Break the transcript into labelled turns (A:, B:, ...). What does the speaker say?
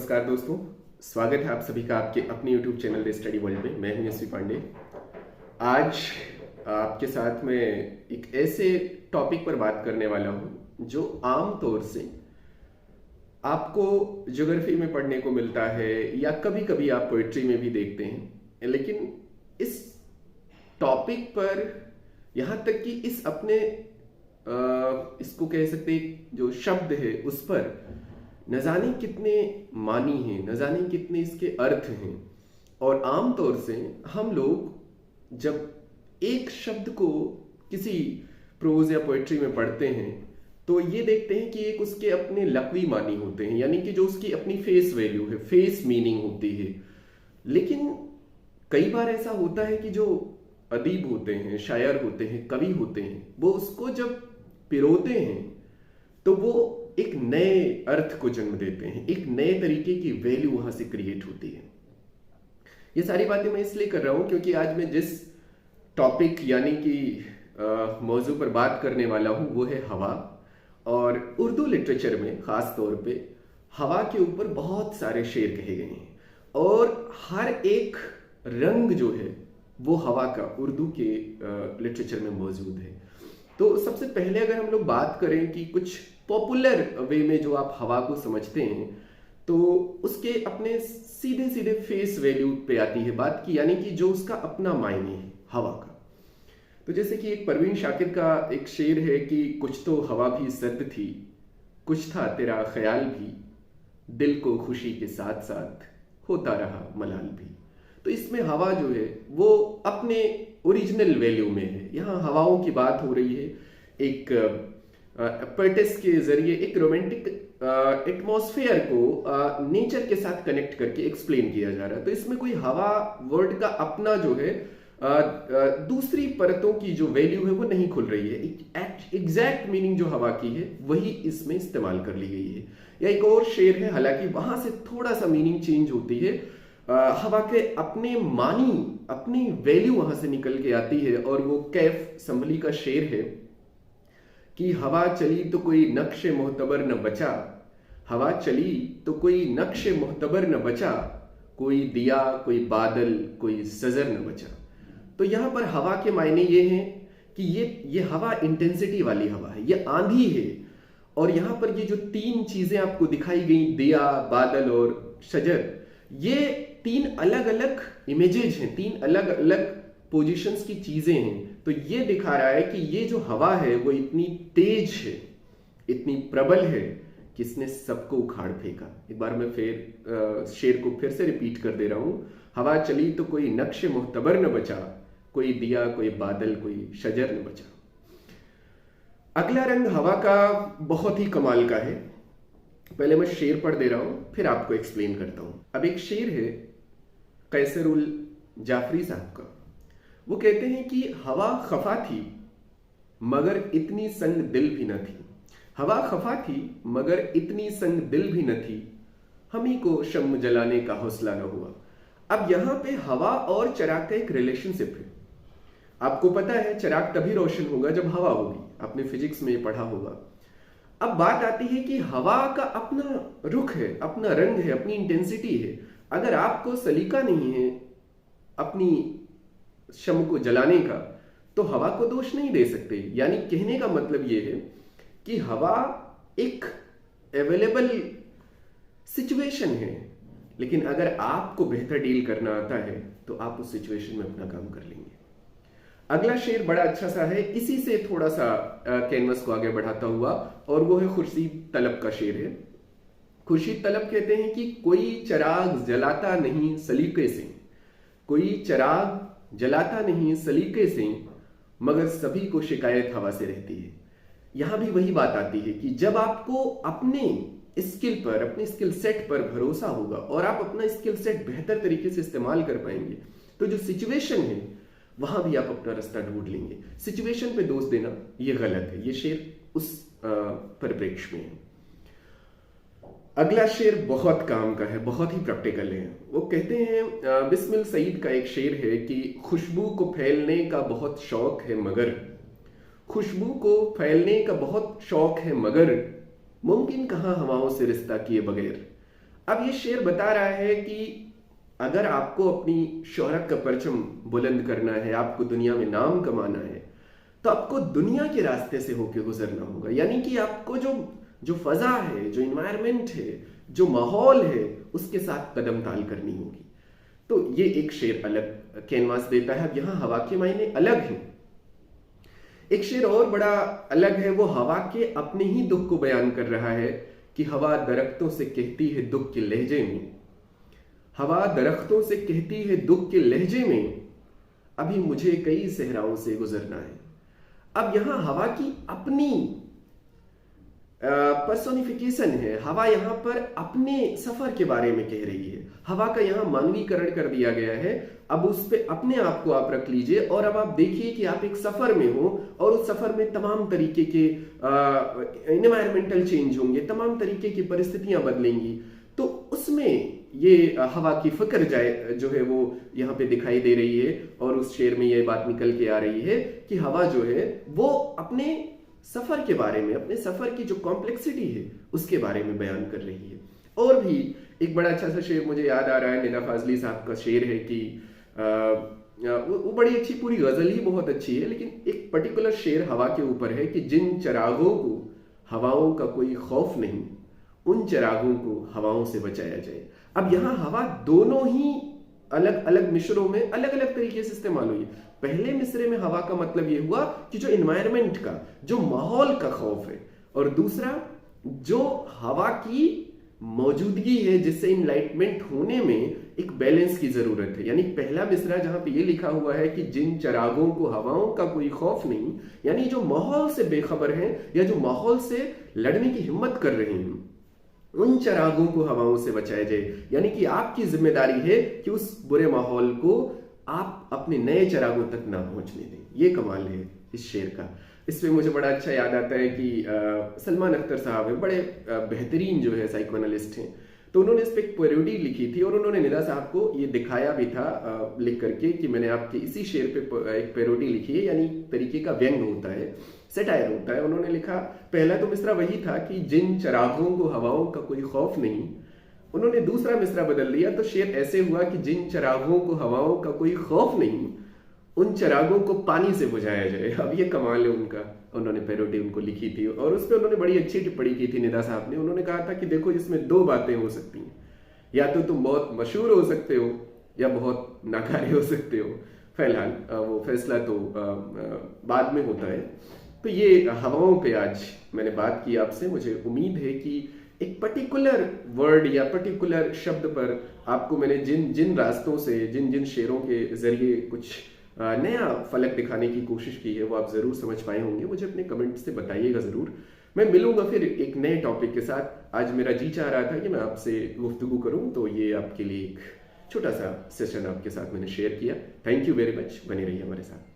A: नमस्कार दोस्तों, स्वागत है आप सभी का आपके अपने YouTube channel the study world में। मैं हूं यशवी पांडे। आज आपके साथ में एक ऐसे टॉपिक पर बात करने वाला हूं जो आम तौर से आपको ज्योग्राफी में पढ़ने को मिलता है या कभी कभी आप पोइट्री में भी देखते हैं, लेकिन इस टॉपिक पर यहाँ तक कि इस अपने इसको कह सकते जो शब्द है उस पर न जाने कितने मानी हैं, न जाने कितने इसके अर्थ हैं। और आम तौर से हम लोग जब एक शब्द को किसी प्रोज या पोएट्री में पढ़ते हैं तो ये देखते हैं कि एक उसके अपने लकवी मानी होते हैं, यानी कि जो उसकी अपनी फेस वैल्यू है, फेस मीनिंग होती है। लेकिन कई बार ऐसा होता है कि जो अदीब होते हैं, शायर होते हैं, कवि होते हैं, वो उसको जब पिरोते हैं तो वो एक नए अर्थ को जन्म देते हैं, एक नए तरीके की वैल्यू वहां से क्रिएट होती है। ये सारी बातें मैं इसलिए कर रहा हूं क्योंकि आज मैं जिस टॉपिक यानी कि मौजू पर बात करने वाला हूं वो है हवा। और उर्दू लिटरेचर में खास तौर पे हवा के ऊपर बहुत सारे शेर कहे गए हैं और हर एक रंग जो है वो हवा का उर्दू के लिटरेचर में मौजूद है। तो सबसे पहले अगर हम लोग बात करें कि कुछ पॉपुलर वे में जो आप हवा को समझते हैं तो उसके अपने सीधे सीधे फेस वैल्यू पे आती है बात की, यानी कि जो उसका अपना मायने है हवा का। तो जैसे कि एक परवीन शाकिर का एक शेर है कि कुछ तो हवा भी सर्द थी, कुछ था तेरा ख्याल भी, दिल को खुशी के साथ साथ होता रहा मलाल भी। तो इसमें हवा जो है वो अपने ओरिजिनल वैल्यू में है। यहाँ हवाओं की बात हो रही है, एक एपेटिस के जरिए एक रोमांटिक एटमॉस्फेयर को नेचर के साथ कनेक्ट करके एक्सप्लेन किया जा रहा है। तो इसमें कोई हवा वर्ड का अपना जो है दूसरी परतों की जो वैल्यू है वो नहीं खुल रही है। एग्जैक्ट मीनिंग जो हवा की है वही इसमें इस्तेमाल कर ली गई है। या एक और शेर है, हालांकि वहां से थोड़ा सा मीनिंग चेंज होती है। हवा के अपने मानी, अपनी वैल्यू वहां से निकल के आती है। और वो कैफ संभली का शेर है कि हवा चली तो कोई नक्शे मोहतबर न बचा, हवा चली तो कोई नक्शे मोहतबर न बचा, कोई दिया कोई बादल कोई सजर न बचा। तो यहां पर हवा के मायने ये हैं कि ये हवा इंटेंसिटी वाली हवा है, ये आंधी है। और यहां पर ये जो तीन चीजें आपको दिखाई गई, दिया, बादल और शजर, ये तीन अलग अलग इमेजेस हैं, तीन अलग अलग पोजीशंस की चीजें हैं। तो ये दिखा रहा है कि ये जो हवा है वो इतनी तेज है, इतनी प्रबल है कि इसने सबको उखाड़ फेंका। एक बार मैं फिर शेर को फिर से रिपीट कर दे रहा हूं। हवा चली तो कोई नक्शे मोहतबर न बचा, कोई दिया कोई बादल कोई शजर न बचा। अगला रंग हवा का बहुत ही कमाल का है। पहले मैं शेर पढ़ दे रहा हूं फिर आपको एक्सप्लेन करता हूं। अब एक शेर है कैसरुल जाफरी साहब का। वो कहते हैं कि हवा खफा थी मगर इतनी संग दिल भी न थी, हवा खफा थी मगर इतनी संग दिल भी न थी, हम ही को शम्म जलाने का हौसला न हुआ। अब यहां पे हवा और चिराग का एक रिलेशनशिप है। आपको पता है चिराग तभी रोशन होगा जब हवा होगी, आपने फिजिक्स में पढ़ा होगा। अब बात आती है कि हवा का अपना रुख है, अपना रंग है, अपनी इंटेंसिटी है। अगर आपको सलीका नहीं है अपनी शम को जलाने का तो हवा को दोष नहीं दे सकते। यानी कहने का मतलब यह है कि हवा एक अवेलेबल सिचुएशन है, लेकिन अगर आपको बेहतर डील करना आता है तो आप उस सिचुएशन में अपना काम कर लेंगे। अगला शेर बड़ा अच्छा सा है, इसी से थोड़ा सा कैनवस को आगे बढ़ाता हुआ, और वो है खुर्शीद तलब का शेर है। खुर्शीद तलब कहते हैं कि कोई चिराग जलाता नहीं सलीके से, कोई चिराग जलाता नहीं सलीके से, मगर सभी को शिकायत हवा से रहती है। यहां भी वही बात आती है कि जब आपको अपने स्किल पर, अपने स्किल सेट पर भरोसा होगा और आप अपना स्किल सेट बेहतर तरीके से इस्तेमाल कर पाएंगे तो जो सिचुएशन है वहां भी आप अपना रास्ता ढूंढ लेंगे। सिचुएशन पे दोष देना यह गलत है। यह शेर उस परिप्रेक्ष्य में है। अगला शेर बहुत काम का है, बहुत ही प्रैक्टिकल है। वो कहते हैं बिस्मिल सईद का एक शेर है कि खुशबू को फैलने का बहुत शौक है मगर, खुशबू को फैलने का बहुत शौक है मगर, मुमकिन कहां हवाओं से रिश्ता किए बगैर। अब ये शेर बता रहा है कि अगर आपको अपनी शोहरत का परचम बुलंद करना है, आपको दुनिया में नाम कमाना है, तो आपको दुनिया के रास्ते से होकर गुजरना होगा। यानी कि आपको जो जो फजा है, जो इन्वायरमेंट है, जो माहौल है, उसके साथ कदम ताल करनी होगी। तो ये एक शेर अलग कैनवास देता है। अब यहां हवा के मायने अलग हैं। एक शेर और बड़ा अलग है, वो हवा के अपने ही दुख को बयान कर रहा है कि हवा दरख्तों से कहती है दुख के लहजे में, हवा दरख्तों से कहती है दुख के लहजे में, अभी मुझे कई सहराओं से गुजरना है। अब यहां हवा की अपनी पर्सोनिफिकेशन है। हवा यहां पर अपने सफर के बारे में कह रही है। हवा का यहां मानवीकरण कर दिया गया है। अब उस पे अपने आप को आप रख लीजिए और अब आप देखिए कि आप एक सफर में हो और उस सफर में तमाम तरीके के एनवायरमेंटल चेंज होंगे, तमाम तरीके की परिस्थितियां बदलेंगी। तो उसमें ये हवा की फिक्र जाए जो है वो यहाँ पे दिखाई दे रही है और उस शेर में ये बात निकल के आ रही है कि हवा जो है वो अपने सफर के बारे में, अपने सफर की जो कॉम्प्लेक्सिटी है उसके बारे में बयान कर रही है। और भी एक बड़ा अच्छा सा शेर मुझे याद आ रहा है, निदा फाजली साहब का शेर है कि वो बड़ी अच्छी, पूरी गजल ही बहुत अच्छी है, लेकिन एक पर्टिकुलर शेर हवा के ऊपर है कि जिन चरागों को हवाओं का कोई खौफ नहीं, उन चरागों को हवाओं से बचाया जाए। अब यहां हवा दोनों ही अलग अलग मिसरों में अलग अलग तरीके से इस्तेमाल हुई। पहले मिसरे में हवा का मतलब यह हुआ कि जो इन्वायरमेंट का, जो माहौल का खौफ है, और दूसरा जो हवा की मौजूदगी है जिससे इनलाइटमेंट होने में एक बैलेंस की जरूरत है। यानी पहला मिसरा जहां पे ये लिखा हुआ है कि जिन चरागों को हवाओं का कोई खौफ नहीं, यानी जो माहौल से बेखबर हैं या जो माहौल से लड़ने की हिम्मत कर रहे हैं, उन चरागों को हवाओं से बचाया जाए। यानी कि आपकी जिम्मेदारी है कि उस बुरे माहौल को आप अपने नए चरागों तक ना पहुंचने दें। ये कमाल है इस शेर का। इसमें मुझे बड़ा अच्छा याद आता है कि सलमान अख्तर साहब है, बड़े बेहतरीन जो है साइकोएनालिस्ट हैं, तो उन्होंने इस पर एक पैरोडी लिखी थी और उन्होंने निदा साहब को ये दिखाया भी था लिख करके कि मैंने आपके इसी शेर पे एक पैरोडी लिखी है, यानी तरीके का व्यंग होता है, सेटायर होता है। उन्होंने लिखा, पहला तो मिसरा वही था कि जिन चरागों को हवाओं का कोई खौफ नहीं, उन्होंने दूसरा मिसरा बदल दिया तो शेर ऐसे हुआ कि जिन चरागों को हवाओं का कोई खौफ नहीं, उन चरागों को पानी से बुझाया जाए। अब ये कमाल है उनका, उन्होंने पैरोडी उनको लिखी थी और उस पर उन्होंने बड़ी अच्छी टिप्पणी की थी निदा साहब ने। उन्होंने कहा था कि देखो इसमें दो बातें हो सकती हैं, या तो तुम बहुत मशहूर हो सकते हो या बहुत नाकारे हो सकते हो। फिलहाल वो फैसला तो बाद में होता है। तो ये हवाओं पे आज मैंने बात की आपसे। मुझे उम्मीद है कि एक पर्टिकुलर वर्ड या पर्टिकुलर शब्द पर आपको मैंने जिन जिन रास्तों से, जिन जिन शेरों के जरिए कुछ नया फलक दिखाने की कोशिश की है वो आप जरूर समझ पाए होंगे। मुझे अपने कमेंट से बताइएगा जरूर। मैं मिलूंगा फिर एक नए टॉपिक के साथ। आज मेरा जी चाह रहा था कि मैं आपसे गुफ्तगू करूं, तो ये आपके लिए एक छोटा सा सेशन आपके साथ मैंने शेयर किया। थैंक यू वेरी मच, बने रहिए हमारे साथ।